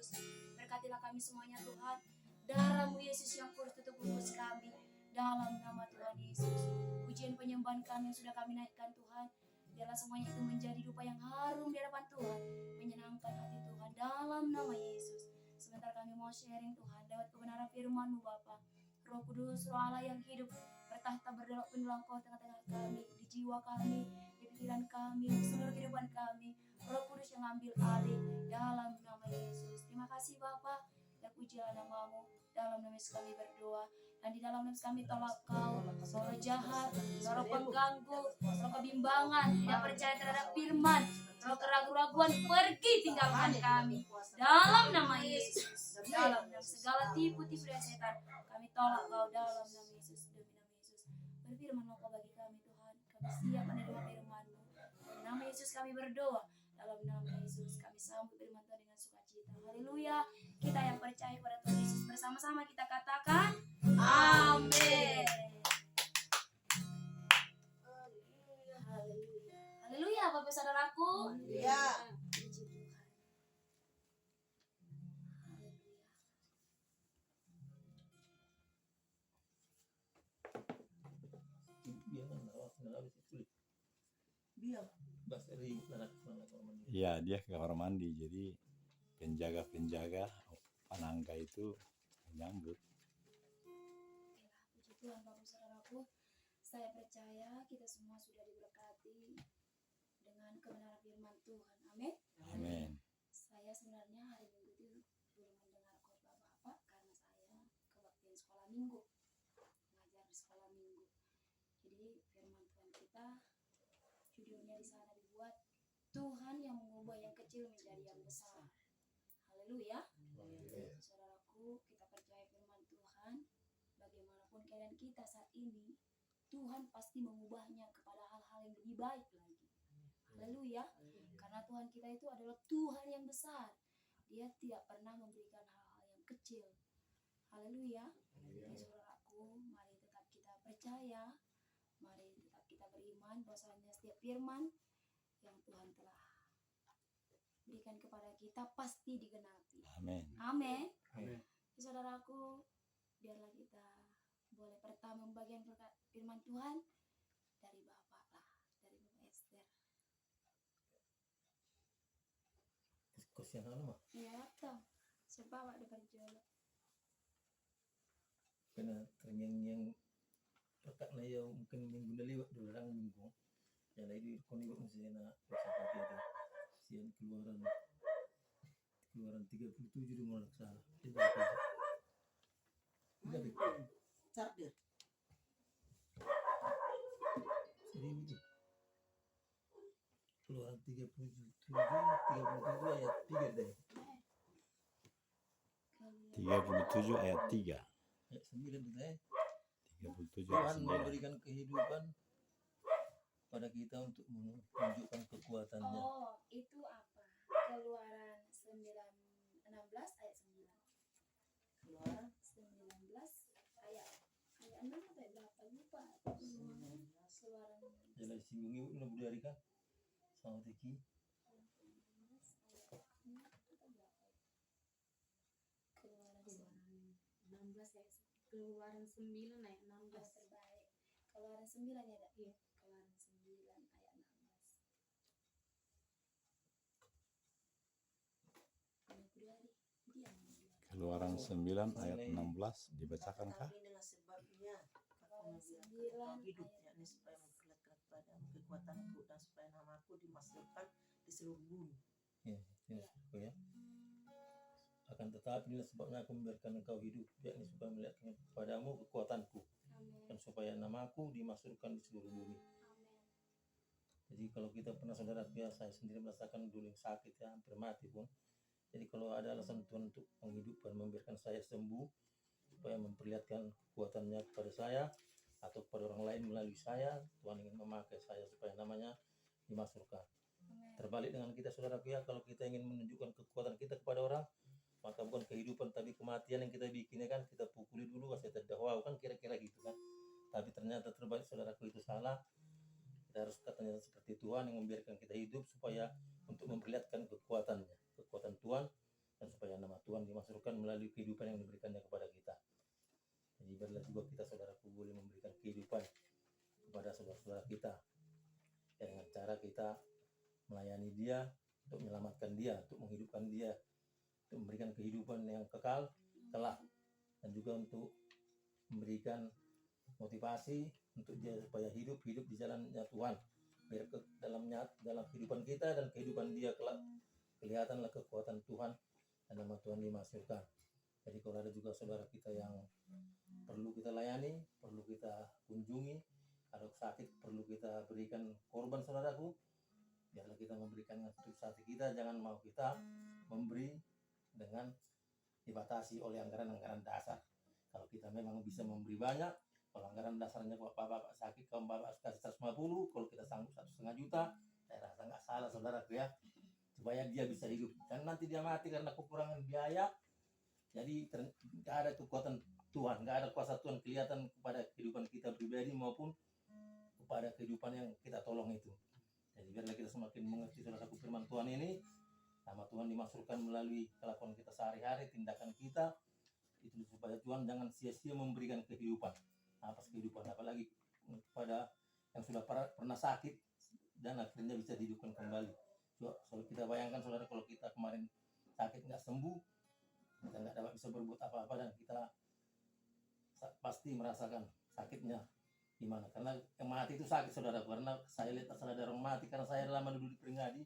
Yesus. Berkatilah kami semuanya Tuhan. Darah-Mu Yesus yang kudus tutup bungkus kami dalam nama Tuhan Yesus. Pujian penyembahan kami yang sudah kami naikkan Tuhan, biarlah semuanya itu menjadi dupa yang harum di hadapan Tuhan, menyenangkan hati Tuhan dalam nama Yesus. Sebentar kami mau sharing Tuhan lewat kebenaran firman-Mu Bapa. Roh Kudus, Roh Allah yang hidup, bertahta berdelok pendulang Kau tengah-tengah kami, di jiwa kami, di pikiran kami, di seluruh kehidupan kami. Roh Kudus yang ambil alih dalam nama Yesus. Terima kasih Bapa, dan pujilah nama-Mu. Dalam nama Yesus kami berdoa, dan di dalam nama Yesus kami tolak Kau, roh jahat, roh pengganggu, roh kebimbangan, tidak percaya terhadap firman, roh keraguan-raguan, pergi tinggalkan kami dalam nama Yesus. Dalam nama segala tipu-tipu dari setan, kami tolak Kau dalam nama Yesus. Demi nama Yesus, berfirman-Lah Kau bagi kami Tuhan, kami siap menerima firman-Mu. Dalam nama Yesus kami berdoa, dalam nama Yesus kami sambut firman Tuhan dengan sukacita. Haleluya. Kita yang percaya kepada Tuhan Yesus, bersama-sama kita katakan amin. Haleluya. Haleluya Bapak Saudaraku. Ya. Puji Tuhan. Iya, dia ke kamar mandi. Jadi penjaga penangga itu menyambut. Puji Tuhan Bapak Saudaraku. Saya percaya kita semua sudah diberkati dengan kebenaran firman Tuhan. Amin. Amin. Saya sebenarnya hari Minggu itu belum mendengar khotbah Bapak karena saya kebaktian sekolah minggu, mengajar di sekolah minggu. Jadi firman Tuhan kita judulnya di sana dibuat Tuhan yang mengubah yang kecil menjadi yang besar. Haleluya. Saudaraku, kita percaya firman Tuhan, bagaimanapun keadaan kita saat ini, Tuhan pasti mengubahnya kepada hal-hal yang lebih baik lagi. Haleluya. Karena Tuhan kita itu adalah Tuhan yang besar. Dia tidak pernah memberikan hal-hal yang kecil. Haleluya. Ya, saudaraku, mari tetap kita percaya, mari tetap kita beriman bahwasanya setiap firman yang Tuhan telah berikan kepada kita pasti digenapi. Amin. Amin. Ya, saudaraku, biarlah kita boleh pertama membagian firman Tuhan dari Bapak lah, dari Bapak Esther. Kesian mah. Iya, toh. Sebab ada berjualan. Kena yang petak na yang mungkin minggu lewat orang minggu. Yang lain itu koni buat mesti nak seperti itu. Sian keluaran 37 di mulai salah. Tidak apa. Tidak betul. Sardir. Jadi keluaran 37 ayat 3 deh. 37 ayat 3. Ayat 9 deh. 37 Tuhan ayat 9. memberikan kehidupan pada kita untuk menunjukkan kekuatannya. Oh, itu apa? Keluaran 16 ayat 9. Keluaran 19 ayat 6 atau berapa lupa. Keluaran Jalan singgung ibu nak budari kan? Sama teki. Keluaran 9 ayat 16 terbaik. Keluaran 9 ya, Dak? Iya. Keluaran 9 ayat 16. Keluaran 9 ayat 16 dibacakan kah? Tetapi dengan sebabnya aku membiarkan Keluaran engkau hidup, ayat yakni supaya memperlihatkan kepadamu kekuatanku dan supaya namaku dimasyurkan di seluruh bumi. Ya, ya. Akan tetapi inilah sebabnya aku membiarkan engkau hidup, yakni supaya melihatkan kepadamu kekuatanku dan supaya namaku dimasyurkan di seluruh bumi. Jadi kalau kita pernah saudara biasa, saya sendiri merasakan dulu yang sakit ya, hampir mati pun. Jadi kalau ada alasan Tuhan untuk menghidupkan, membiarkan saya sembuh, supaya memperlihatkan kekuatannya kepada saya atau kepada orang lain melalui saya, Tuhan ingin memakai saya supaya namanya dimasyurkan. Terbalik dengan kita saudara pihak, kalau kita ingin menunjukkan kekuatan kita kepada orang, maka bukan kehidupan tapi kematian yang kita bikin kan, kita pukuli dulu, saya terdakwa kan, kira-kira gitu kan. Tapi ternyata terbalik saudaraku, itu salah. Kita harus katanya seperti Tuhan yang membiarkan kita hidup supaya untuk memperlihatkan kekuatan Tuhan dan supaya supaya nama Tuhan dimasukkan melalui kehidupan yang diberikannya kepada kita. Jadi biarlah juga kita saudaraku boleh memberikan kehidupan kepada saudara-saudara kita dengan cara kita melayani dia, untuk menyelamatkan dia, untuk menghidupkan dia, untuk memberikan kehidupan yang kekal kelak, dan juga untuk memberikan motivasi untuk dia supaya hidup di jalannya Tuhan, biar dalam kehidupan kita dan kehidupan dia kelak kelihatanlah kekuatan Tuhan dan nama Tuhan dimasyhurkan. Jadi kalau ada juga saudara kita yang perlu kita layani, perlu kita kunjungi, kalau sakit perlu kita berikan korban saudaraku, biarlah kita memberikan sakit kita, jangan mau kita memberi dengan dibatasi oleh anggaran-anggaran dasar. Kalau kita memang bisa memberi banyak, kalau anggaran dasarnya bapak sakit, kalau bapak kasih 150, kalau kita sanggup 1,5 juta, saya rasa nggak salah saudaraku ya, supaya dia bisa hidup. Dan nanti dia mati karena kekurangan biaya, jadi nggak ada kekuatan Tuhan, nggak ada kuasa Tuhan kelihatan kepada kehidupan kita pribadi maupun kepada kehidupan yang kita tolong itu. Jadi biarlah kita semakin mengerti saudaraku firman Tuhan ini, nama Tuhan dimasukkan melalui kelakuan kita sehari-hari, tindakan kita, itu supaya Tuhan jangan sia-sia memberikan kehidupan, atas kehidupan, apalagi kepada yang sudah pernah sakit dan akhirnya bisa dihidupkan kembali. Kalau kita bayangkan saudara, kalau kita kemarin sakit nggak sembuh, kita nggak dapat bisa berbuat apa-apa, dan kita pasti merasakan sakitnya gimana. Karena yang mati itu sakit saudara, karena saya lihat ada orang mati, karena saya lama dulu di Peringadi,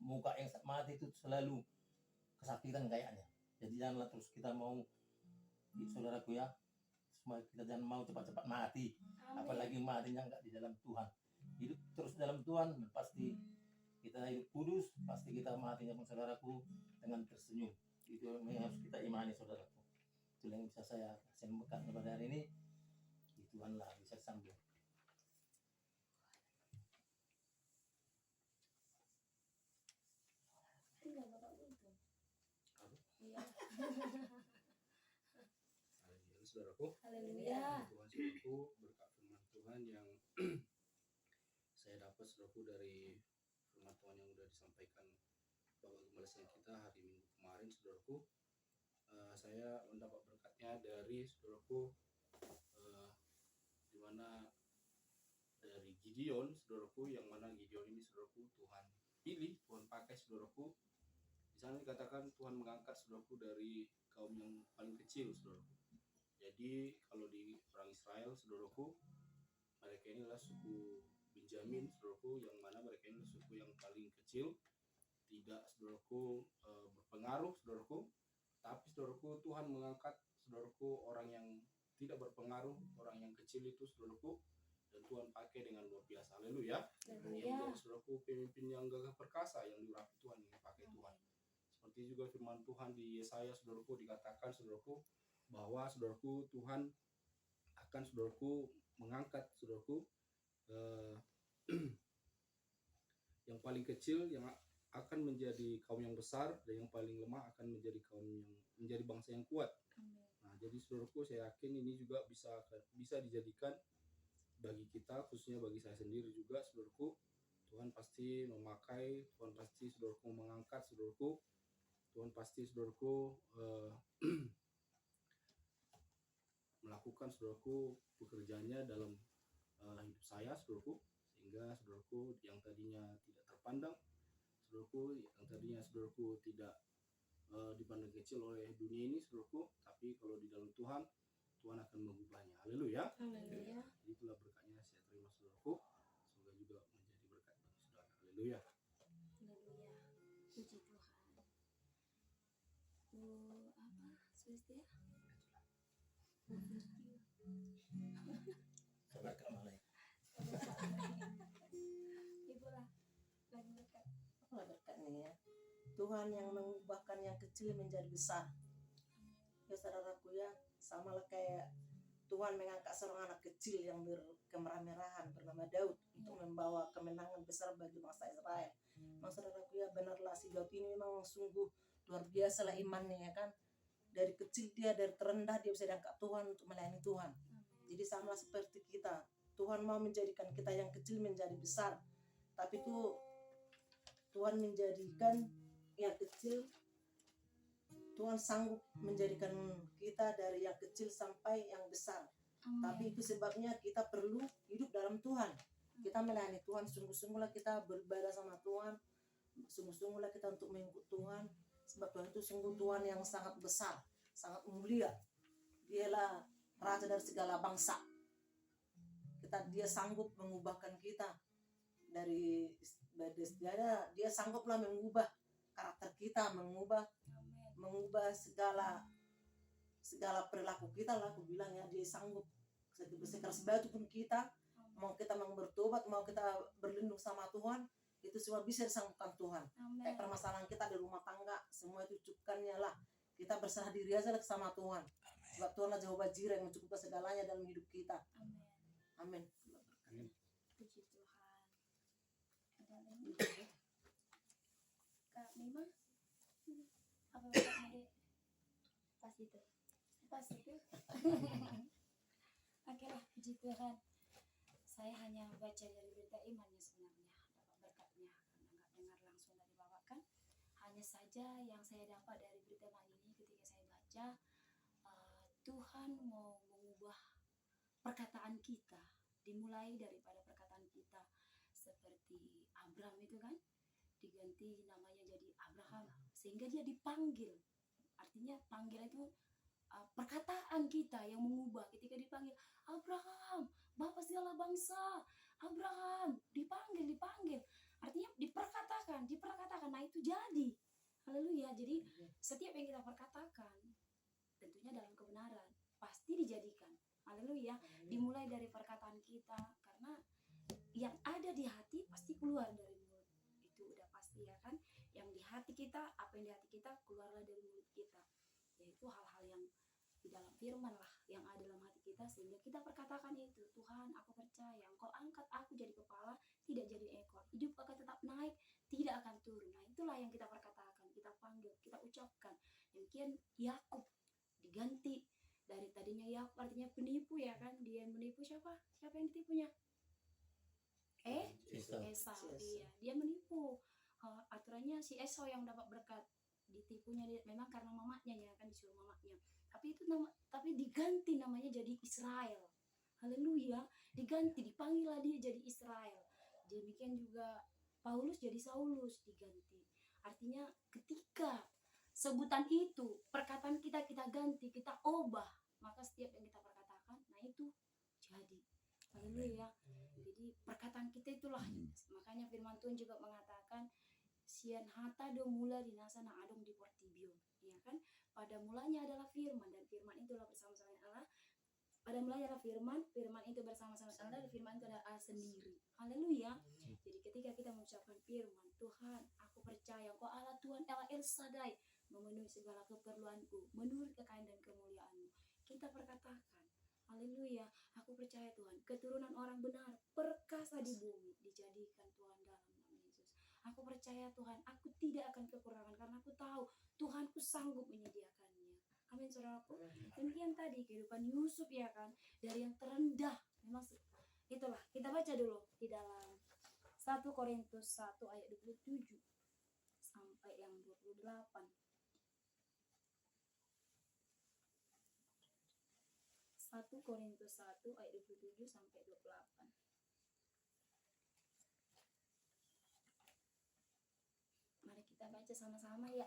muka yang mati itu selalu kesakitan kayaknya. Jadi janganlah terus kita mau, saudaraku ya, semua kita jangan mau cepat-cepat mati. Amin. Apalagi matinya nggak di dalam Tuhan. Hidup terus dalam Tuhan, pasti kita hidup kudus, pasti kita matinya pun saudaraku dengan tersenyum. Itu yang harus kita imani saudaraku. Itu yang bisa saya kasih bekal pada hari ini. Di Tuhan lah bisa sambung. Enggak, Bapak Untung. Iya. Haleluya, saudaraku. Haleluya. Tuhan saudaraku, berkat firman Tuhan yang saya dapat saudaraku dari firman Tuhan yang sudah disampaikan Bapak Gembala kita hari Minggu kemarin saudaraku. Saya mendapat berkatnya dari saudaraku, di mana dari Gideon saudaraku, yang mana Gideon ini saudaraku Tuhan pilih, Tuhan pakai saudaraku. Di sana dikatakan Tuhan mengangkat saudaraku dari kaum yang paling kecil saudaraku. Jadi kalau di perang Israel saudaraku, mereka inilah suku Benjamin saudaraku, yang mana mereka ini suku yang paling kecil, tidak saudaraku berpengaruh saudaraku. Tapi saudaraku, Tuhan mengangkat saudaraku orang yang tidak berpengaruh, orang yang kecil itu saudaraku, dan Tuhan pakai dengan luar biasa. Haleluya. Yang menjadi saudaraku pemimpin yang gagah perkasa, yang diurapi Tuhan, yang dipakai Tuhan. Seperti juga firman Tuhan di Yesaya saudaraku, dikatakan saudaraku bahwa saudaraku Tuhan akan saudaraku mengangkat saudaraku yang paling kecil yang akan menjadi kaum yang besar, dan yang paling lemah akan menjadi kaum yang menjadi bangsa yang kuat. Nah, jadi saudaraku, saya yakin ini juga bisa dijadikan bagi kita, khususnya bagi saya sendiri juga saudaraku. Tuhan pasti memakai, Tuhan pasti saudaraku mengangkat saudaraku, Tuhan pasti saudaraku melakukan saudaraku pekerjaannya dalam hidup saya saudaraku, sehingga saudaraku yang tadinya tidak terpandang, saudaraku yang tadinya saudaraku tidak dipandang kecil oleh dunia ini saudaraku, tapi kalau di dalam Tuhan, Tuhan akan mengubahnya. Haleluya. Haleluya. Jadi itulah berkatnya saya terima saudaraku, semoga juga menjadi berkat bagi saudara. Haleluya. Haleluya. Puji Tuhan. Apa? Sulistia? Saudara Kak Malai. Ibu lah. Lagi berkat. Apalah berkatnya ya. Tuhan yang mengubahkan yang kecil menjadi besar. Ya saudaraku ya, sama lah kayak Tuhan mengangkat seorang anak kecil yang berkemerah-merahan bernama Daud untuk membawa kemenangan besar bagi bangsa Israel. Memang saudaraku ya, benarlah si Daud ini memang sungguh luar biasa lah imannya ya kan. Dari kecil dia, dari terendah dia bisa diangkat Tuhan untuk melayani Tuhan. Jadi sama seperti kita, Tuhan mau menjadikan kita yang kecil menjadi besar, tapi itu Tuhan menjadikan yang kecil Tuhan sanggup menjadikan kita dari yang kecil sampai yang besar. Tapi itu sebabnya kita perlu hidup dalam Tuhan. Kita melayani Tuhan, sungguh-sungguhlah kita beribadah sama Tuhan, sungguh-sungguhlah kita untuk mengikut Tuhan. Sebab Tuhan itu sungguh Tuhan yang sangat besar, sangat mulia. Dialah Raja dari segala bangsa. Dia sanggup mengubahkan kita dari dia sangguplah mengubah karakter kita, mengubah segala perilaku kita lah. Aku bilang ya, dia sanggup. Sekeras batu pun kita mau bertobat, mau kita berlindung sama Tuhan, itu semua bisa disanggupkan Tuhan. Kayak permasalahan kita di rumah tangga, semua itu cukupkannya lah. Kita berserah diri aja sama Tuhan. Sebab Tuhan Jehovah Jireh yang mencukupkan segalanya dalam hidup kita. Amin. Puji Tuhan. Ada lagi? Kak Mima? Apa Kak Made? Pas itu. Oke lah, puji Tuhan. Saya hanya baca dari berita imannya sebenarnya, dapat berkatnya karena nggak dengar langsung dari Bapak kan. Hanya saja yang saya dapat dari berita iman ini ketika saya baca, Tuhan mau mengubah perkataan kita, dimulai daripada perkataan kita. Seperti Abraham itu kan, diganti namanya jadi Abraham, sehingga dia dipanggil. Artinya panggil itu perkataan kita yang mengubah. Ketika dipanggil Abraham, Bapa segala bangsa, Abraham, dipanggil, artinya diperkatakan. Nah itu jadi, haleluya. Jadi setiap yang kita perkatakan tentunya dalam kebenaran pasti dijadikan, haleluya. Dimulai dari perkataan kita, karena yang ada di hati pasti keluar dari mulut, itu udah pasti ya kan. Yang di hati kita, apa yang di hati kita keluarlah dari mulut kita, yaitu hal-hal yang di dalam firman lah, yang ada dalam hati kita, sehingga kita perkatakan itu. Tuhan, aku percaya Engkau angkat aku jadi kepala, tidak jadi ekor. Hidup akan tetap naik, tidak akan turun. Nah itulah yang kita perkatakan, kita panggil, kita ucapkan. Demikian Yakub diganti dari tadinya Yakub artinya penipu ya kan. Dia menipu siapa yang ditipunya? Esau. Iya, dia menipu. Aturannya si Esau yang dapat berkat, ditipunya dia, memang karena mamanya ya kan, disuruh mamanya. Tapi diganti namanya jadi Israel. Haleluya, diganti, dipanggillah dia jadi Israel. Demikian juga Paulus jadi Saulus, diganti. Artinya ketika sebutan itu, perkataan kita ganti, kita ubah, maka setiap yang kita perkatakan, nah itu jadi. Haleluya. Jadi perkataan kita itulah. Makanya firman Tuhan juga mengatakan, sian hata do mula dinasa na adong di portibion, ya kan? Pada mulanya adalah firman, dan firman itulah bersama-sama Allah. Pada mulanya adalah firman itu bersama-sama Allah, dan firman itu adalah Allah sendiri. Haleluya. Jadi ketika kita mengucapkan firman, Tuhan, aku percaya Engkau Allah Tuhan Allah El Shaddai, memenuhi segala keperluanku menurut kekayaan dan kemuliaan-Mu. Kita perkatakan, haleluya, aku percaya Tuhan, keturunan orang benar, perkasa di bumi, dijadikan Tuhan dalam nama Yesus. Aku percaya Tuhan, aku tidak akan kekurangan, karena aku tahu Tuhanku sanggup menyediakannya. Amin saudaraku. Demikian tadi kehidupan Yusuf ya kan, dari yang terendah. Memang itulah, kita baca dulu di dalam 1 Korintus 1 ayat 27 sampai yang 28. 1 Korintus 1 ayat 27 sampai 28. Mari kita baca sama-sama ya.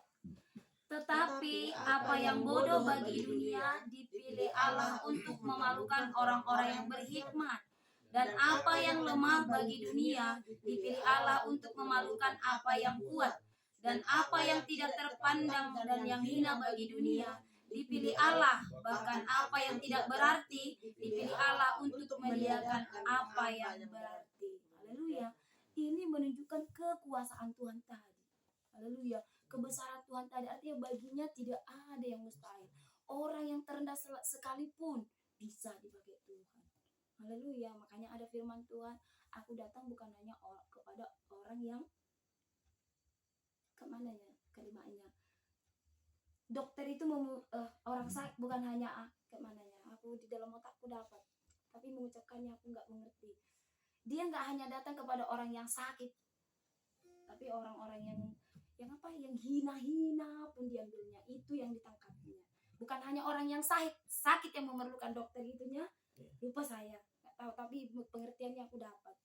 Tetapi apa yang bodoh bagi dunia dipilih Allah untuk memalukan orang-orang yang berhikmat. Dan apa yang lemah bagi dunia dipilih Allah untuk memalukan apa yang kuat. Dan apa yang tidak terpandang dan yang hina bagi dunia dipilih Allah, bahkan apa yang tidak berarti dipilih Allah untuk memuliakan apa yang berarti. Haleluya. Ini menunjukkan kekuasaan Tuhan tadi. Haleluya. Kebesaran Tuhan tadi, artinya baginya tidak ada yang mustahil. Orang yang terendah sekalipun bisa dipakai Tuhan. Haleluya. Makanya ada firman Tuhan, aku datang bukan hanya kepada orang yang kemananya, kelimanya. Dokter itu orang sakit bukan hanya kemananya, aku di dalam otakku dapat, tapi mengucapkannya aku nggak mengerti. Dia nggak hanya datang kepada orang yang sakit, tapi orang-orang yang hina-hina pun diambilnya, itu yang ditangkapnya. Bukan hanya orang yang sakit yang memerlukan dokter itunya. Lupa saya, nggak tahu, tapi pengertiannya aku dapat.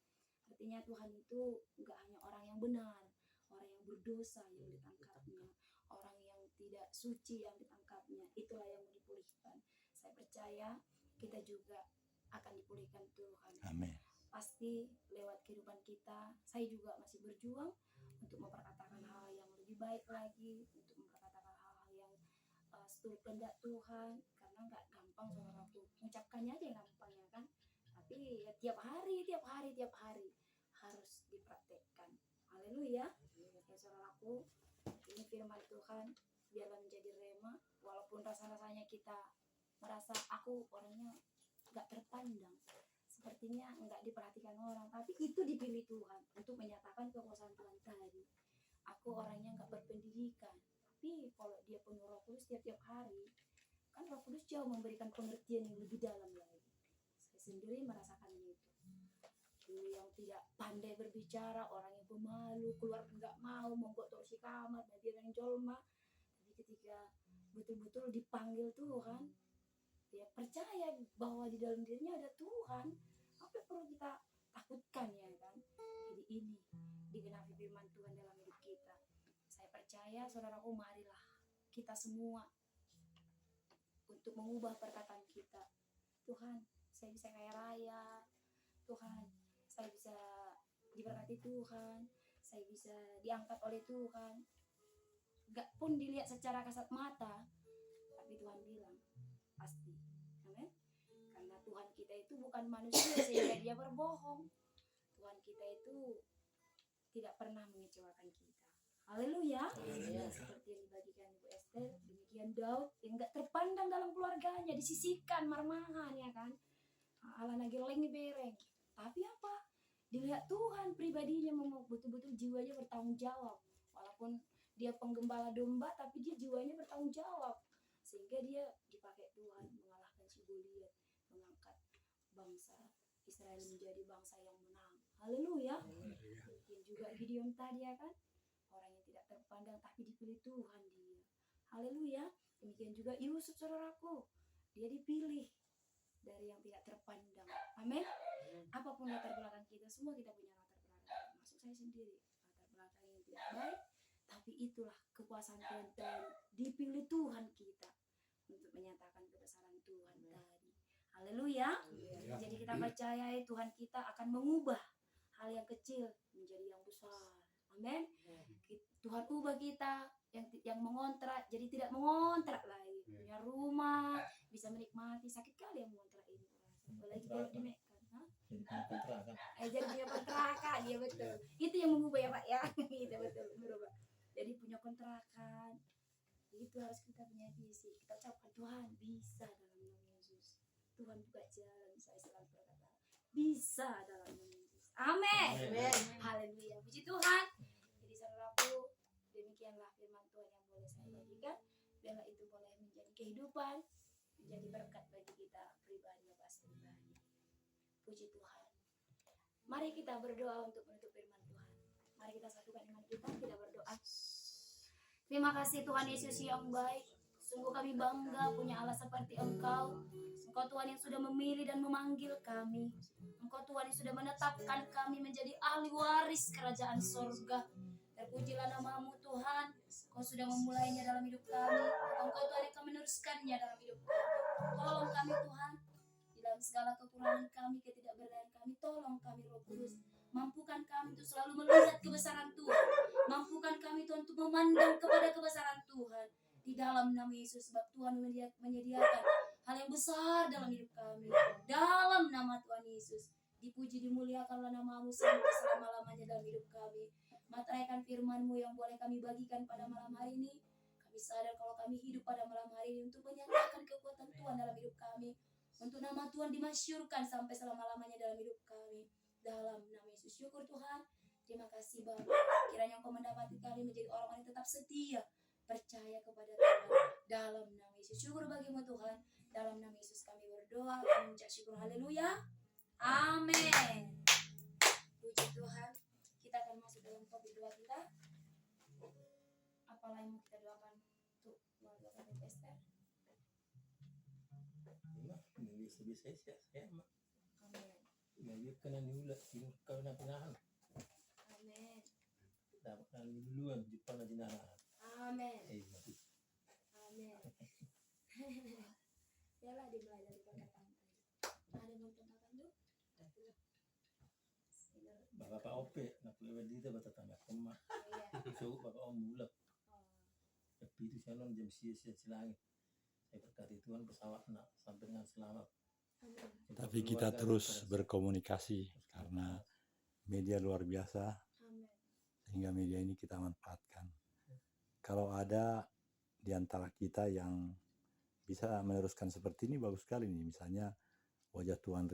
Artinya Tuhan itu nggak hanya orang yang benar, orang yang berdosa yang ditangkapnya, orang yang tidak suci yang ditangkapnya. Itulah yang mau dipulihkan. Saya percaya kita juga akan dipulihkan Tuhan. Amin. Pasti lewat kehidupan kita, saya juga masih berjuang untuk memperkatakan hal yang lebih baik lagi, untuk memperkatakan hal-hal yang seturut kehendak Tuhan, karena nggak gampang saudaraku. Mengucapkannya aja yang gampang ya kan, tapi ya tiap hari harus dipraktekkan. Haleluya. Ya saudaraku, ini firman Tuhan biarlah menjadi rema, walaupun rasa-rasanya kita merasa aku orangnya nggak terpandang, sepertinya nggak diperhatikan orang, tapi itu dipilih Tuhan untuk menyatakan kekuasaan Tuhan tadi. Aku orangnya nggak berpendidikan, tapi kalau dia penuh Roh Kudus tiap hari, kan Roh Kudus jauh memberikan pengertian yang lebih dalam lagi. Saya sendiri merasakan itu. Dulu yang tidak pandai berbicara, orang yang pemalu, keluar nggak mau menggotol si kamar dan dia yang jolma. Tapi ketika betul-betul dipanggil Tuhan, dia percaya bahwa di dalam dirinya ada Tuhan. Apa yang perlu kita takutkan ya kan? Jadi ini digenapi firman Tuhan dalam hidup kita. Saya percaya saudaraku, marilah kita semua untuk mengubah perkataan kita. Tuhan, saya bisa kaya raya. Tuhan, saya bisa diberkati Tuhan. Saya bisa diangkat oleh Tuhan. Gak pun dilihat secara kasat mata, tapi Tuhan bilang pasti. Amin. Karena Tuhan kita itu bukan manusia sehingga dia berbohong. Tuhan kita itu tidak pernah mengecewakan kita. Haleluya. Seperti yang dibagikan Ibu Esther, demikian Daud yang gak terpandang dalam keluarganya, disisihkan marmahan ya kan, ala nagi lengi bereng, tapi apa, dilihat Tuhan pribadinya, betul-betul jiwanya bertanggung jawab. Walaupun dia penggembala domba, tapi dia jiwanya bertanggung jawab, sehingga dia dipakai Tuhan mengalahkan si Goliat, mengangkat bangsa Israel menjadi bangsa yang menang. Haleluya. Mungkin juga Gideon tadi ya kan, orang yang tidak terpandang tapi dipilih Tuhan dia. Haleluya. Demikian juga Yusuf saudaraku, dia dipilih dari yang tidak terpandang. Amin. Apapun latar belakang kita, semua kita punya latar belakang, termasuk saya sendiri, latar belakang yang tidak baik, tapi itulah kekuasaan Tuhan tadi, dipilih Tuhan kita untuk menyatakan kebesaran Tuhan tadi. Haleluya. Jadi kita percaya Tuhan kita akan mengubah hal yang kecil menjadi yang besar. Amin. Tuhan ubah kita yang mengontrak jadi tidak mengontrak lagi, punya rumah, bisa menikmati. Sakit kali yang mengontrak ini, apalagi kalau di Mekan. Jadi punya kontrakan, ya betul. Itu yang mengubah ya Pak ya. Itu betul, berubah. Jadi punya kontrakan. Itu harus kita punya visi. Kita ucapkan Tuhan bisa dalam nama Yesus. Tuhan buka jalan, saya selalu berkata bisa dalam nama Yesus. Amin. Haleluya. Puji Tuhan. Jadi saudaraku, demikianlah firman Tuhan yang boleh saya bagikan. Biarlah itu boleh menjadi kehidupan, menjadi berkat bagi kita pribadi, pribadi. Puji Tuhan. Mari kita berdoa untuk menutup firman Tuhan. Mari kita satukan iman kita berdoa. Terima kasih Tuhan Yesus yang baik. Sungguh kami bangga punya Allah seperti Engkau. Engkau Tuhan yang sudah memilih dan memanggil kami. Engkau Tuhan yang sudah menetapkan kami menjadi ahli waris kerajaan sorga. Terpujilah nama-Mu Tuhan. Engkau sudah memulainya dalam hidup kami. Engkau Tuhan yang akan meneruskannya dalam hidup kami. Tolong kami Tuhan. Di dalam segala kekurangan kami, ketidakberdayaan kami, tolong kami Roh Kudus. Mampukan kami untuk selalu melihat kebesaran Tuhan. Mampukan kami Tuhan untuk memandang kepada kebesaran Tuhan. Di dalam nama Yesus, sebab Tuhan menyediakan hal yang besar dalam hidup kami. Dalam nama Tuhan Yesus, dipuji dimuliakanlah nama-Mu sampai selama-lamanya dalam hidup kami. Materaikan firman-Mu yang boleh kami bagikan pada malam hari ini. Kami sadar kalau kami hidup pada malam hari ini untuk menyatakan kekuatan Tuhan dalam hidup kami. Untuk nama Tuhan dimasyurkan sampai selama-lamanya dalam hidup kami. Dalam nama Yesus, syukur Tuhan. Terima kasih Bapa. Kiranya Engkau mendapati kami menjadi orang-orang yang tetap setia, percaya kepada Tuhan. Dalam nama Yesus, syukur bagimu Tuhan. Dalam nama Yesus kami berdoa, kami mengucap syukur. Haleluya. Amin. Puji Tuhan. Kita akan masuk dalam topik doa kita. apa lagi mau kita doakan untuk keluarga KBP Esther? Ini bisa-bisa saya mah. Amin. Melanjutkan yang diulat, timur kau na pinahan. Amin. Dapat nang duluan di pana dinahan. Amin. Mati. Amin. Yalah dimulai dari perkataan tadi. Ada mau tambahkan dulu? Bapak ope, nak lewat dia bata tanda kemak. Iya. So bapak om bulak. Oh, Tapi itu saya non jam sia-sia silangit. Saya berkati Tuhan pesawat nak sampai dengan selamat. amin. Tapi kita terus berkomunikasi karena media luar biasa, Amin. sehingga media ini kita manfaatkan. Kalau ada di antara kita yang bisa meneruskan seperti ini, bagus sekali nih. Misalnya wajah tuan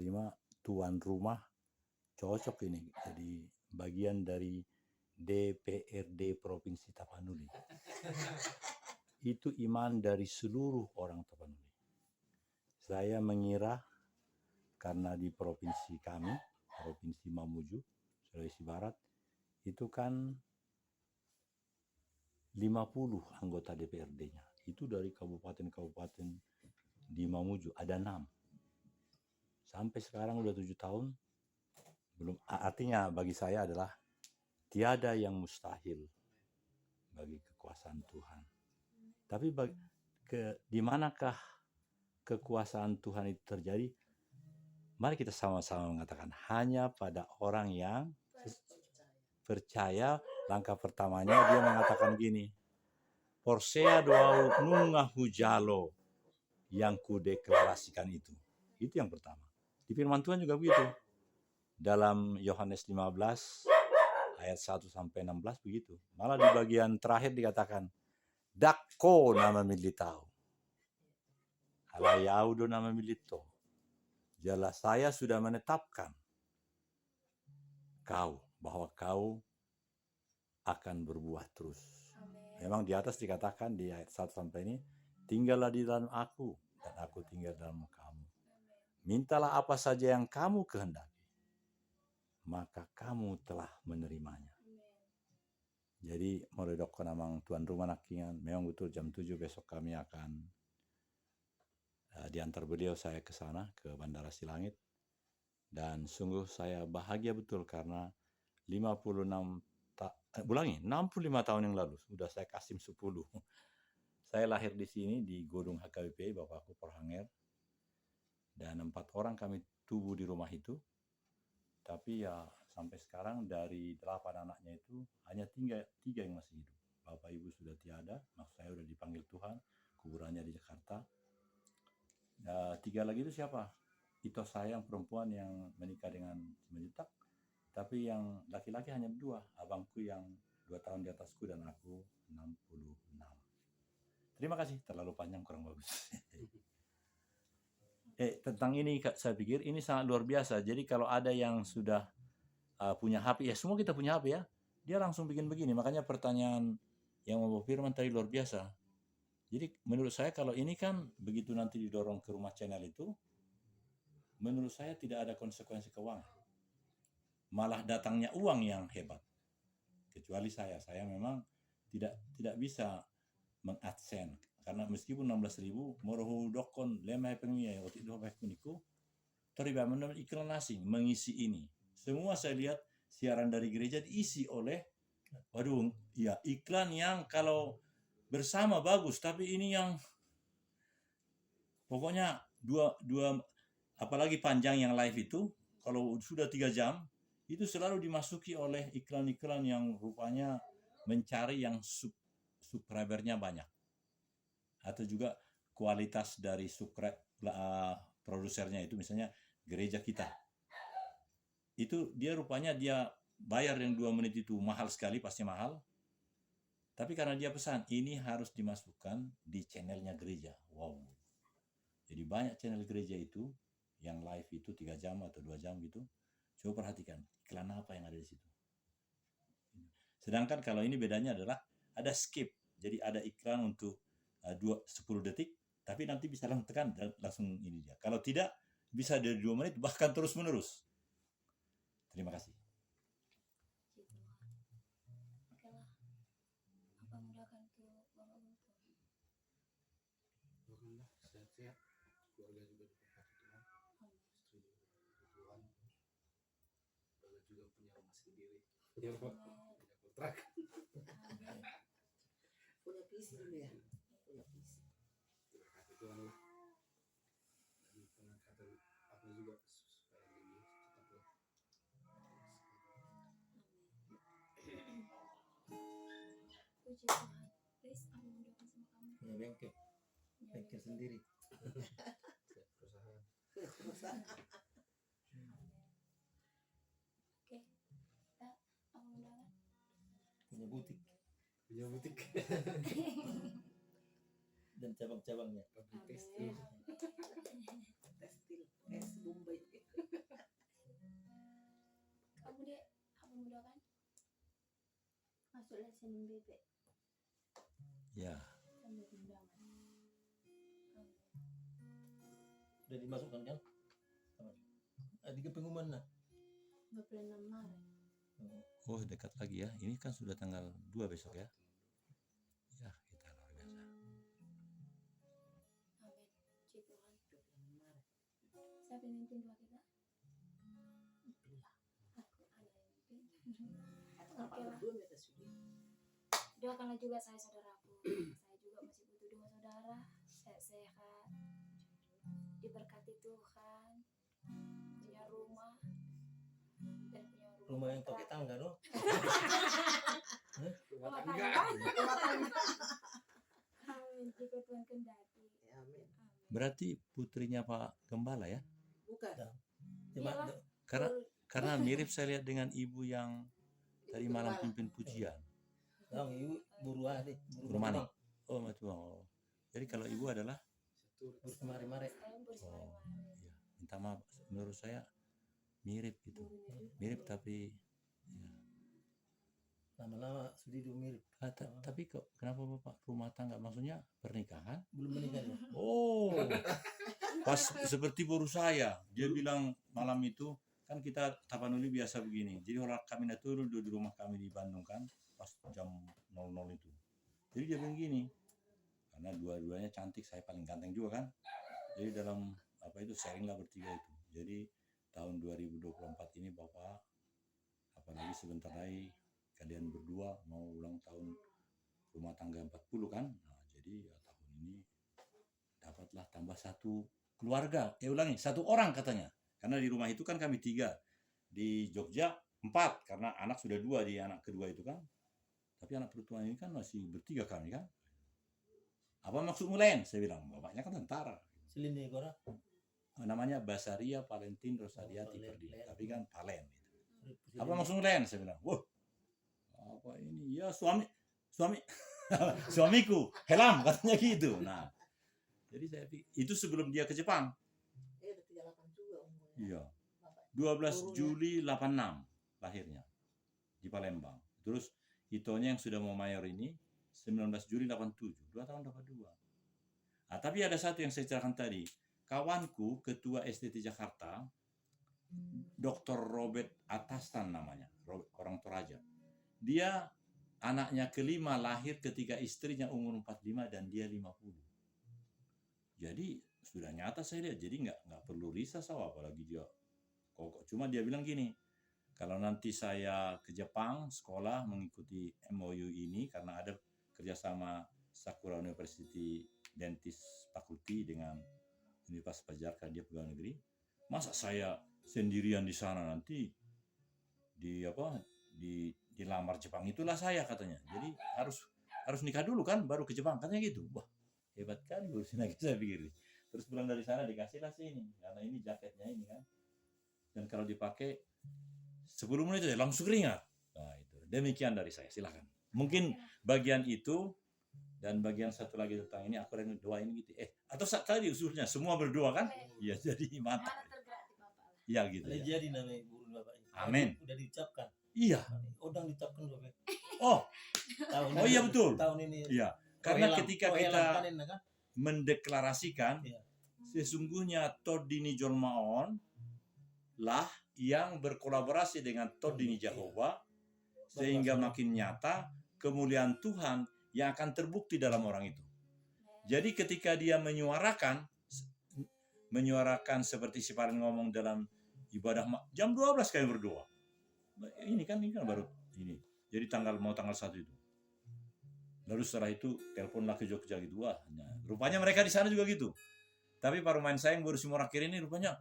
rumah cocok ini jadi bagian dari DPRD Provinsi Tapanuli. Itu iman dari seluruh orang Tapanuli. Saya mengira karena di provinsi kami, Provinsi Mamuju, Sulawesi Barat, itu kan 50 anggota DPRD-nya. Itu dari kabupaten-kabupaten di Mamuju, ada 6. Sampai sekarang udah 7 tahun, belum. Artinya bagi saya adalah tiada yang mustahil bagi kekuasaan Tuhan. Tapi di manakah kekuasaan Tuhan itu terjadi? Mari kita sama-sama mengatakan hanya pada orang yang percaya. Langkah pertamanya dia mengatakan gini, Porsea doa nunga hujalo yang kudeklarasikan itu. Itu yang pertama. Di firman Tuhan juga begitu. Dalam Yohanes 15 ayat 1 sampai 16 begitu. Malah di bagian terakhir dikatakan, Dakko nama militau. Halayaudo nama milito. Jelas saya sudah menetapkan bahwa kau akan berbuah terus. Amin. Memang di atas dikatakan di ayat 1 sampai ini, tinggallah di dalam aku dan aku tinggal dalam kamu. Mintalah apa saja yang kamu kehendaki, maka kamu telah menerimanya. Amin. Jadi meredok namang tuan rumah nakingan, memang betul jam 7 besok kami akan diantar beliau saya ke sana, ke Bandara Silangit. Dan sungguh saya bahagia betul karena 65 tahun yang lalu, sudah saya kasim 10. Saya lahir di sini di Godung HKBP, bapakku Porhanger. Dan 4 orang kami tumbuh di rumah itu. Tapi ya sampai sekarang dari 8 anaknya itu hanya 3 yang masih hidup. Bapak ibu sudah tiada, maksud saya sudah dipanggil Tuhan, kuburannya di Jakarta. 3 lagi itu siapa? Itu saya yang perempuan yang menikah dengan Cimajutak. Tapi yang laki-laki hanya 2, abangku yang 2 tahun di atasku dan aku 66. Terima kasih, terlalu panjang kurang bagus. Tentang ini saya pikir ini sangat luar biasa. Jadi kalau ada yang sudah punya HP, ya semua kita punya HP ya, dia langsung bikin begini. Makanya pertanyaan yang membawa firman tadi luar biasa. Jadi menurut saya kalau ini kan begitu nanti didorong ke rumah channel itu, menurut saya tidak ada konsekuensi keuangan. Malah datangnya uang yang hebat. Kecuali saya memang tidak bisa meng-adsense. Karena meskipun 16.000, morohu dokon lemah pengmia waktu itu apa kuniku, terlibat mendapat iklan asing mengisi ini. Semua saya lihat siaran dari gereja diisi oleh, iklan yang kalau bersama bagus, tapi ini yang pokoknya dua apalagi panjang yang live itu, kalau sudah 3 jam, itu selalu dimasuki oleh iklan-iklan yang rupanya mencari yang subscribernya banyak. Atau juga kualitas dari produsernya itu, misalnya gereja kita. Itu dia rupanya dia bayar yang 2 menit itu mahal sekali, pasti mahal. Tapi karena dia pesan, ini harus dimasukkan di channelnya gereja. Wow. Jadi banyak channel gereja itu, yang live itu 3 jam atau 2 jam gitu. Coba perhatikan, iklan apa yang ada di situ. Sedangkan kalau ini bedanya adalah ada skip. Jadi ada iklan untuk 10 detik, tapi nanti bisa langsung tekan dan langsung ini dia. Kalau tidak, bisa dari 2 menit, bahkan terus menerus. Terima kasih. Oke lah. Apa mudahkan Tuhan. sehat, keluarga juga diberkati Tuhan, istri juga diberkati Tuhan, Bapak juga punya rumah sendiri, punya kontrak. Punya visi dulu ya. Punya visi. Diberkati Tuhan lah. Dan pengangkatan apa juga supaya lebih cepat lah. Puji Tuhan. Guys, aku mau doakan sama kamu. Punya bengkel Ya, sendiri. Perusahaan. Oke, kita aku mau doakan. Punya butik Punya butik. dan cabang-cabangnya. Pabrik tekstil. Tekstil. Es Bombay. Kamu deh, aku mau doakan. Masuk lesenin bebek Ya, sambil undangan. Udah dimasukkan kan? Di pengumuman nah. 26 Maret. oh dekat lagi ya. Ini kan sudah tanggal 2 besok ya. Ya, kita luar biasa. Amin. Puji Tuhan. Siapa yang mimpin doa kita? Aku ada yang mimpin. Apa Oke lah. berdua mereka sudah. Doakanlah juga saya saudaraku. Saya juga masih butuh doa saudara. Sehat-sehat. Diberkati Tuhan. Punya rumah. Dan punya Rumah yang pakai tangga dong. Rumah Tangga. tangga. Amin. Jika Tuhan kendaki. Ya, amin. Amin. Berarti putrinya Pak Gembala ya? Bukan. Cuma Iyalah. Karena mirip saya lihat dengan ibu yang tadi malam pimpin pujian. dong ibu buruah deh. Buru Mani. Oh, Matuang. Oh. Jadi kalau ibu adalah Buru kemari-mari. Saya oh, bersama-sama. iya. Minta maaf, menurut saya mirip gitu. Mirip tapi ya. Lama-lama sudah hidup mirip. Tapi kok kenapa Bapak rumah tangga maksudnya pernikahan? Belum menikah ya. Oh. Pas seperti baru saya, dia bilang malam itu kan kita Tapanuli biasa begini. Jadi orang kami turun di rumah kami di Bandung kan pas jam 00 itu. Jadi dia bilang gini, karena dua-duanya cantik, saya paling ganteng juga kan. Jadi dalam apa itu sharing lah bertiga itu. Jadi tahun 2024 ini Bapak, apalagi sebentar lagi kalian berdua mau ulang tahun rumah tangga 40 kan. Nah, jadi ya, tahun ini dapatlah tambah satu keluarga. Ulangi, satu orang katanya. Karena di rumah itu kan kami 3. Di Jogja 4 karena anak sudah 2 di anak kedua itu kan. Tapi anak perempuan ini kan masih bertiga kami kan. Apa maksudmu Len? Saya bilang, bapaknya kan tentara. Selini Gora. Namanya Basaria Valentin Rosadiati Palen, Perdi. Len. Tapi kan Palen gitu. Apa maksudmu Len? Saya bilang, wah, apa ini? Ya suami suamiku, Helam katanya gitu. Nah, jadi saya pikir, itu sebelum dia ke Jepang. Udah 38 juga umurnya. Iya. Bapak. 12 Juli 86 lahirnya di Palembang. Terus Itonya yang sudah mau mayor ini 19 Juli 87, 2 tahun dapat 2. Nah, tapi ada satu yang saya ceritakan tadi. Kawanku, ketua STT Jakarta, Dr. Robert Atastan namanya, orang Toraja. Dia anaknya kelima lahir ketika istrinya umur 45 dan dia 50. Jadi sudah nyata saya lihat, jadi nggak perlu risau apalagi dia kokok. Cuma dia bilang gini, kalau nanti saya ke Jepang sekolah mengikuti MOU ini karena ada kerjasama Sakura University Dentist Faculty dengan Universitas Pajarka, dia pegawai negeri. Masa saya sendirian di sana nanti dilamar Jepang, itulah saya katanya. Jadi harus nikah dulu kan baru ke Jepang katanya gitu. Wah, hebat kali urusin lagi saya pikir. Terus pulang dari sana dikasihlah sini karena ini jaketnya ini kan. Dan kalau dipakai 10 menit aja langsung keringat. Nah, itu. Demikian dari saya, silakan. Mungkin bagian itu dan bagian satu lagi tentang ini aku yang doain gitu. Atau tadi usulnya semua berdoa kan? Iya, jadi mantap. Mana tergerak di Bapak lah. Iya gitu Ada ya. jadi namanya guru Bapak ini. Amin. Udah diucapkan. Iya. Udah diucapkan Bapak. Oh, Tahun oh iya betul. Tahun ini. Iya. Karena ketika kita panen, kan? mendeklarasikan Iya. sesungguhnya Todini Jolmaon lah yang berkolaborasi dengan Todini Jehovah sehingga makin nyata kemuliaan Tuhan yang akan terbukti dalam orang itu. Jadi ketika dia menyuarakan menyuarakan seperti si Parin ngomong dalam ibadah jam 12 kami berdoa. Ini kan baru ini. Jadi tanggal 1 itu. Lalu setelah itu teleponlah ke Jogja gitu. Wah, rupanya mereka di sana juga gitu. Tapi para pemain saya yang baru si Morakir ini rupanya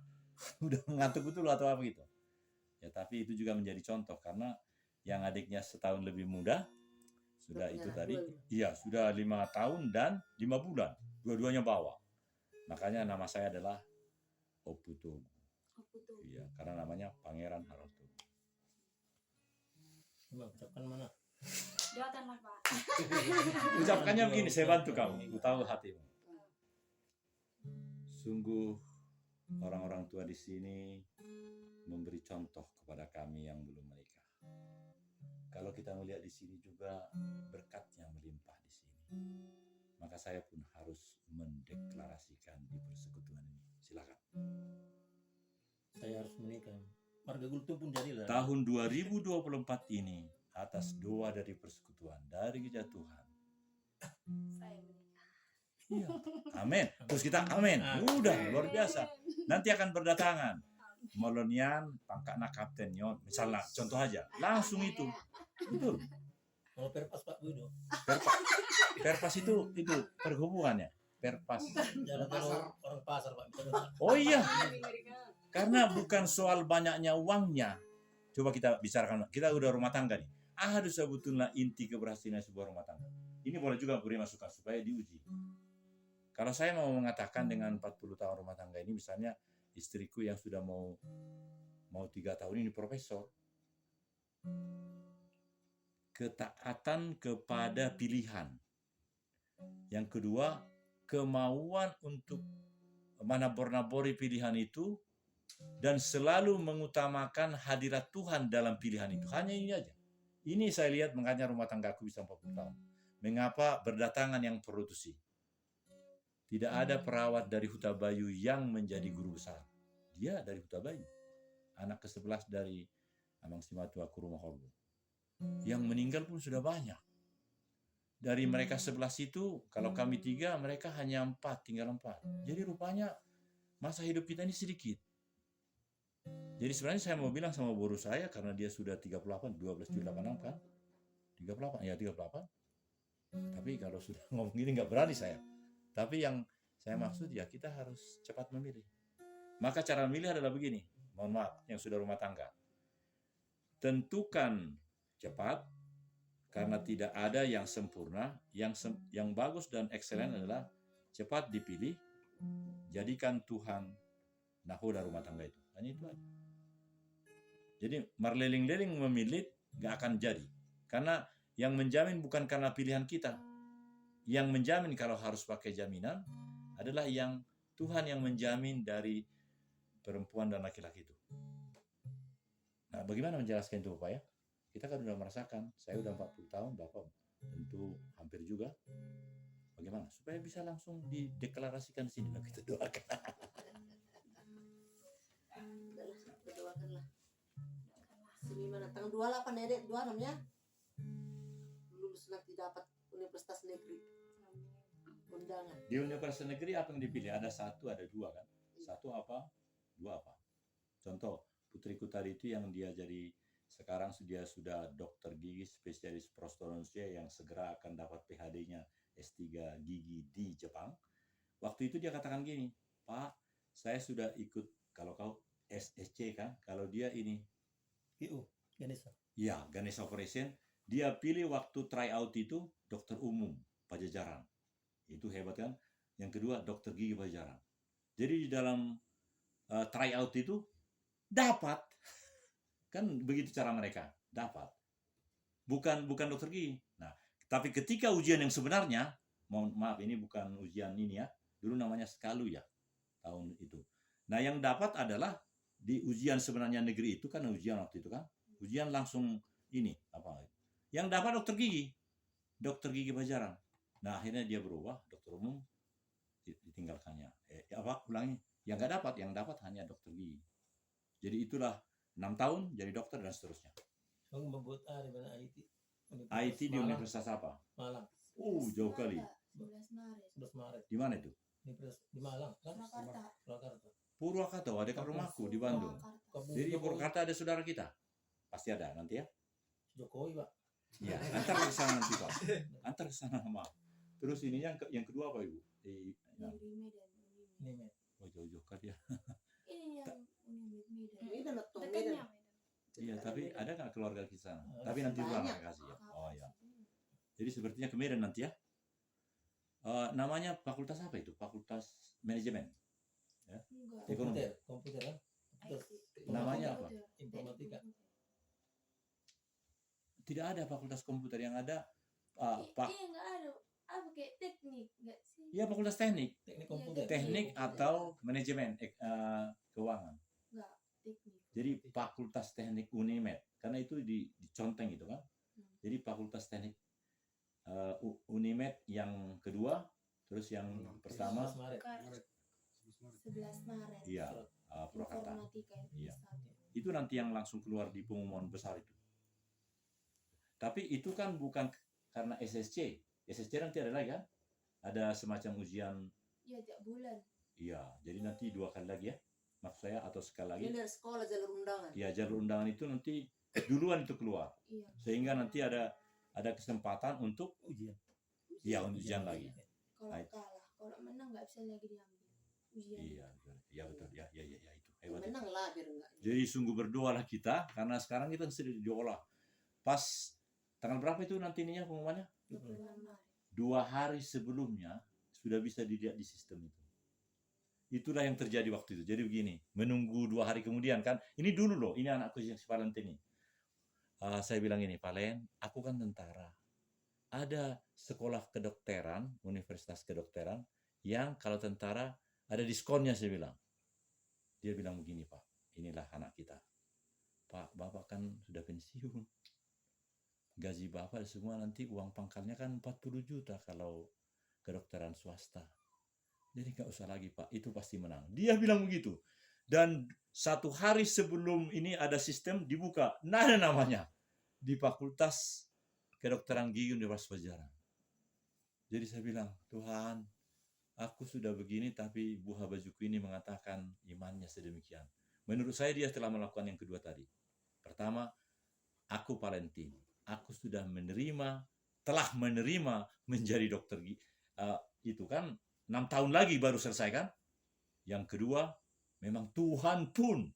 udah ngantuk betul atau apa gitu. Ya tapi itu juga menjadi contoh karena yang adiknya setahun lebih muda sudah itu tadi, iya sudah 5 tahun dan 5 bulan, dua-duanya bawa. Makanya nama saya adalah Oputo. Iya, karena namanya Pangeran Haroto. Coba ucapkan mana? Doakanlah Pak. Ucapkannya begini, saya bantu kamu, aku tahu hatimu. Sungguh orang-orang tua di sini memberi contoh kepada kami yang belum menikah. Kalau kita melihat di sini juga berkatnya melimpah di sini. Maka saya pun harus mendeklarasikan di persekutuan ini. Silakan. Saya harus menikah. Marga Gulto pun jadilah. Tahun 2024 ini atas doa dari persekutuan dari Gereja Tuhan. Saya menikah. Iya. Amin. Terus kita amin. Udah luar biasa. Nanti akan berdatangan Molonian, pangkatna kapten nyon. Misalnya contoh aja. Langsung itu. Betul. Kalau perpas Pak Budo. Perpas itu perhubungannya. Perpas. Jangan orang pasar Pak. Oh iya. Karena bukan soal banyaknya uangnya. Coba kita bicarakan. Kita udah rumah tangga nih. Harus sebetulnya inti keberhasilan sebuah rumah tangga. Ini boleh juga beri masukan supaya diuji. Kalau saya mau mengatakan dengan 40 tahun rumah tangga ini, misalnya istriku yang sudah mau 3 tahun ini profesor, ketaatan kepada pilihan. Yang kedua, kemauan untuk menabor-nabori pilihan itu dan selalu mengutamakan hadirat Tuhan dalam pilihan itu. Hanya ini aja. Ini saya lihat makanya rumah tanggaku bisa 40 tahun. Mengapa berdatangan yang produksi? Tidak ada perawat dari Huta Bayu yang menjadi guru besar. Dia dari Huta Bayu. Anak ke-11 dari Amang Simatua Kuruma Horgo. Yang meninggal pun sudah banyak. Dari mereka 11 itu, kalau kami 3, mereka hanya 4, tinggal 4. Jadi rupanya masa hidup kita ini sedikit. Jadi sebenarnya saya mau bilang sama guru saya, karena dia sudah 38, 12,86 kan? 38, ya 38. Tapi kalau sudah ngomong gini nggak berani saya. Tapi yang saya maksud ya kita harus cepat memilih. Maka cara memilih adalah begini. Mohon maaf yang sudah rumah tangga. Tentukan cepat karena tidak ada yang sempurna. Yang bagus dan excellent adalah cepat dipilih. Jadikan Tuhan nahoda rumah tangga itu. Hanya itu aja. Jadi merleling-leling memilih nggak akan jadi. Karena yang menjamin bukan karena pilihan kita. Yang menjamin kalau harus pakai jaminan adalah yang Tuhan yang menjamin dari perempuan dan laki-laki itu. Nah, bagaimana menjelaskan itu Bapak ya? Kita kan sudah merasakan, saya udah 40 tahun, Bapak tentu hampir juga. Bagaimana? Supaya bisa langsung dideklarasikan sini, nah, kita doakan. Doakanlah. Semimana tanggal 28 ya, Dek, 26 ya. Lulus nanti dapat Universitas Negeri. Undangan. Di Universitas Negeri apa yang dipilih? Ada 1, ada 2 kan? 1 apa? 2 apa? Contoh, putriku tadi itu yang dia jadi sekarang dia sudah dokter gigi spesialis prostodontia yang segera akan dapat PhD-nya S3 gigi di Jepang. Waktu itu dia katakan gini, Pak, saya sudah ikut, kalau kau SSC kan, kalau dia ini Ganesha. Ya, Ganesha Operation. Dia pilih waktu tryout itu dokter umum Pajajaran. Itu hebat kan? Yang kedua dokter gigi Pajajaran. Jadi di dalam tryout itu dapat. Kan begitu cara mereka, dapat. Bukan dokter gigi. Nah, tapi ketika ujian yang sebenarnya, mohon maaf ini bukan ujian ini ya. Dulu namanya Skalu ya. Tahun itu. Nah, yang dapat adalah di ujian sebenarnya negeri itu kan ujian waktu itu kan. Ujian langsung ini apa? Yang dapat dokter gigi Pajajaran. Nah akhirnya dia berubah dokter umum ditinggalkannya. Ulangi. Yang dapat hanya dokter gigi. Jadi itulah 6 tahun jadi dokter dan seterusnya. Kamu membuat di mana IT? IT di Universitas apa? Malang. Jauh kali. 11 Maret. 11 Maret. Di mana itu? di Malang kan, Surakarta. Surakarta. Purwakarta, ada ke rumahku di Bandung. Surakarta. Jadi di Purwakarta ada saudara kita. Pasti ada nanti ya. Jokowi Pak. Iya, antar ke sana nanti Pak. Antar ke sana maaf. Terus ini yang kedua apa Ibu? Negeri Medan. Unimed. Ini Met. Oh jauh-jauh kan ya. Ini yang Unimed Medan. Medan atau Dekatnya Medan. Iya, tapi ada nggak keluarga di sana? Ada. Tapi nanti pulang Banyak. kasih ya. Oh ya. Jadi sepertinya ke Medan nanti ya. Namanya fakultas apa itu? Fakultas Manajemen. Enggak. Ekonomi. Komputer kan? Komputer. Namanya apa? Informatika. Tidak ada fakultas komputer yang ada Pak. Iya enggak ada. Apa kayak teknik enggak sih? Iya, fakultas teknik. Teknik komputer. Teknik atau manajemen keuangan. Enggak, teknik. Jadi fakultas teknik Unimed karena itu di Conteng itu kan. Jadi fakultas teknik Unimed yang kedua, terus yang pertama 11 Maret. Maret. 11 Maret. iya Purwakarta. Informatika Iya. S1. Itu nanti yang langsung keluar di pengumuman besar itu. Tapi itu kan bukan karena SSC. SSC nanti ada lagi kan? Ada semacam ujian. Iya, tiap bulan. Iya, jadi nanti 2 kali lagi ya. Maksud saya atau sekali lagi. Ini dari sekolah jalur undangan. Ya, jalur undangan itu nanti duluan itu keluar. Iya. Sehingga nanti ada kesempatan untuk Ujian. ya ujian lagi. Kalau Baik. kalah, kalau menang nggak bisa lagi diambil ujian. Iya, betul. Ya betul. Ya itu. Hebat. Menang lah biar enggak. Jadi sungguh berdoalah kita karena sekarang kita sedang diolah. Pas tanggal berapa itu nanti ininya pengumumannya? 26 Maret. 2 hari sebelumnya sudah bisa dilihat di sistem itu. Itulah yang terjadi waktu itu. Jadi begini, menunggu 2 hari kemudian kan. Ini dulu loh, ini anakku yang si Valentini. Saya bilang ini, Valen, aku kan tentara. Ada sekolah kedokteran, universitas kedokteran, yang kalau tentara ada diskonnya, saya bilang. Dia bilang begini, Pak, inilah anak kita. Pak, Bapak kan sudah pensiun. Gaji Bapak semua nanti uang pangkalnya kan 40 juta kalau kedokteran swasta. Jadi nggak usah lagi Pak, itu pasti menang. Dia bilang begitu. Dan 1 hari sebelum ini ada sistem dibuka. Nah ada namanya. Di Fakultas Kedokteran Gigi Universitas Pajajaran. Jadi saya bilang, Tuhan, aku sudah begini tapi buah bajuku ini mengatakan imannya sedemikian. Menurut saya dia telah melakukan yang kedua tadi. Pertama, aku Valentin. Aku sudah telah menerima menjadi dokter itu kan 6 tahun lagi baru selesai kan. Yang kedua, memang Tuhan pun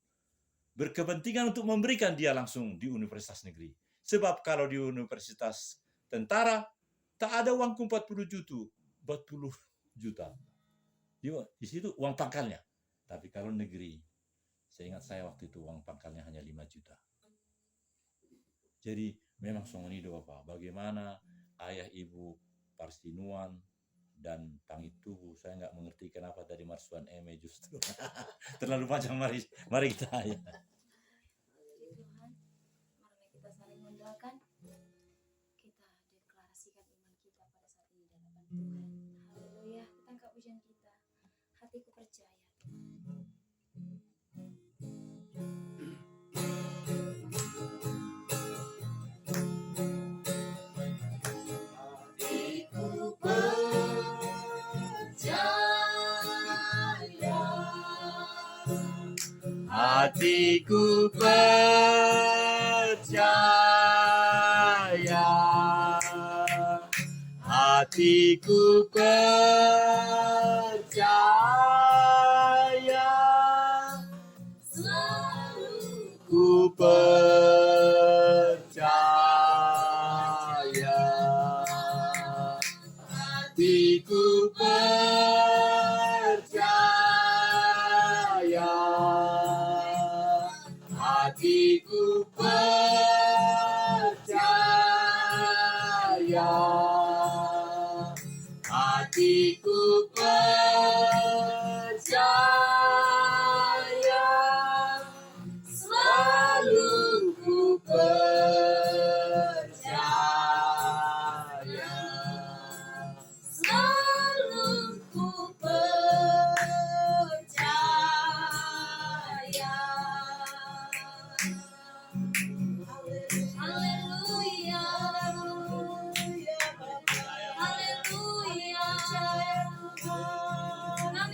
berkepentingan untuk memberikan dia langsung di universitas negeri. Sebab kalau di universitas tentara, tak ada uang 40 juta. Di situ uang pangkalnya. Tapi kalau negeri, saya ingat saya waktu itu uang pangkalnya hanya 5 juta. Jadi memang songonido Bapak, bagaimana ayah ibu Parsinuan dan Pangituhu, saya nggak mengerti kenapa dari Marsuan Eme justru. Terlalu panjang, mari kita ya. Tuhan, marilah kita saling mendoakan. Kita deklarasikan iman kita pada saat ini di hadapan Tuhan. Haleluya, kita angkat pujian kita. Hatiku percaya Tuhan. Hatiku percaya, hatiku percaya, Selalu ku percaya, hatiku percaya, hatiku percaya, hatiku percaya.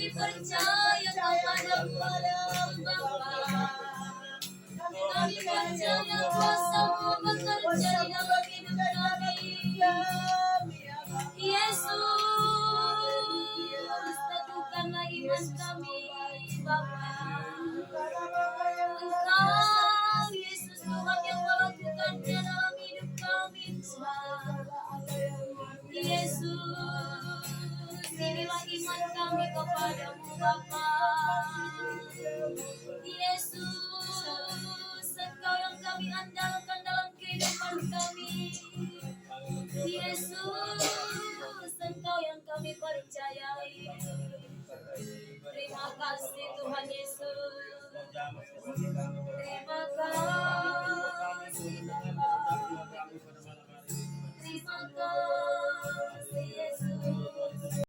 kami percaya kepadamu Bapa. Kami percaya kuasa-Mu bekerja di dalam hidup kami. Yesus, teguhkanlah iman kami Bapa. Engkau Yesus Tuhan yang melakukannya dalam hidup kami Tuhan. Yesus, inilah iman kami kepadamu Bapa. Yesus, Engkau yang kami andalkan dalam kehidupan kami. Yesus,